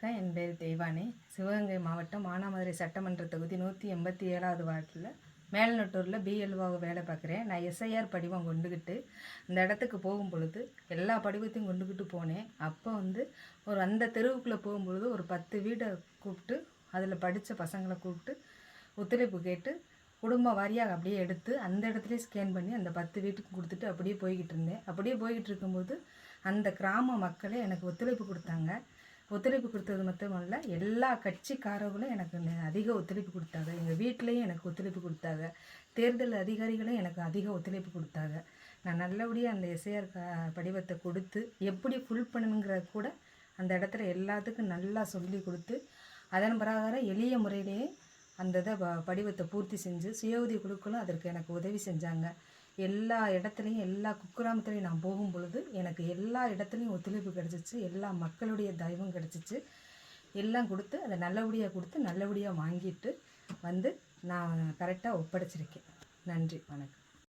வணக்கம். என் பேர் தெய்வானி. சிவகங்கை மாவட்டம் மானாமதுரை சட்டமன்ற தொகுதி 187வது வார்டில் மேல்நட்டூரில் பிஎல்ஓவாக வேலை பார்க்குறேன். நான் எஸ்ஐஆர் படிவம் கொண்டுக்கிட்டு அந்த இடத்துக்கு போகும் பொழுது எல்லா படிவத்தையும் கொண்டுக்கிட்டு போனேன். அப்போ அந்த தெருவுக்குள்ளே போகும்பொழுது ஒரு 10 வீடை கூப்பிட்டு அதில் படித்த பசங்களை கூப்பிட்டு ஒத்துழைப்பு கேட்டு குடும்ப வாரியாக அப்படியே எடுத்து அந்த இடத்துலேயே ஸ்கேன் பண்ணி அந்த 10 வீட்டுக்கு கொடுத்துட்டு அப்படியே போய்கிட்டு இருந்தேன். அப்படியே போய்கிட்டு இருக்கும்போது அந்த கிராம மக்களே எனக்கு ஒத்துழைப்பு கொடுத்தாங்க. ஒத்துழைப்பு கொடுத்தது மட்டுமல்ல, எல்லா கட்சிக்காரர்களும் எனக்கு அதிக ஒத்துழைப்பு கொடுத்தாங்க. எங்கள் வீட்லேயும் எனக்கு ஒத்துழைப்பு கொடுத்தாங்க. தேர்தல் அதிகாரிகளும் எனக்கு அதிக ஒத்துழைப்பு கொடுத்தாங்க. நான் நல்லபடியாக அந்த எஸ்ஐஆர் படிவத்தை கொடுத்து எப்படி ஃபுல் பண்ணணுங்கிறத கூட அந்த இடத்துல எல்லாத்துக்கும் நல்லா சொல்லி கொடுத்து அதன் பிரகாரம் எளிய முறையிலேயே அந்த படிவத்தை பூர்த்தி செஞ்சு சுய உதவி குழுக்களும் அதற்கு எனக்கு உதவி செஞ்சாங்க. எல்லா இடத்துலையும் எல்லா குக்கிராமத்துலையும் நான் போகும் பொழுது எனக்கு எல்லா இடத்துலையும் ஒத்துழைப்பு கிடச்சிச்சு. எல்லா மக்களுடைய தயவும் கிடச்சிச்சு. எல்லாம் கொடுத்து அதை நல்லபடியாக கொடுத்து நல்லபடியாக வாங்கிட்டு நான் கரெக்டாக ஒப்படைச்சிருக்கேன். நன்றி, வணக்கம்.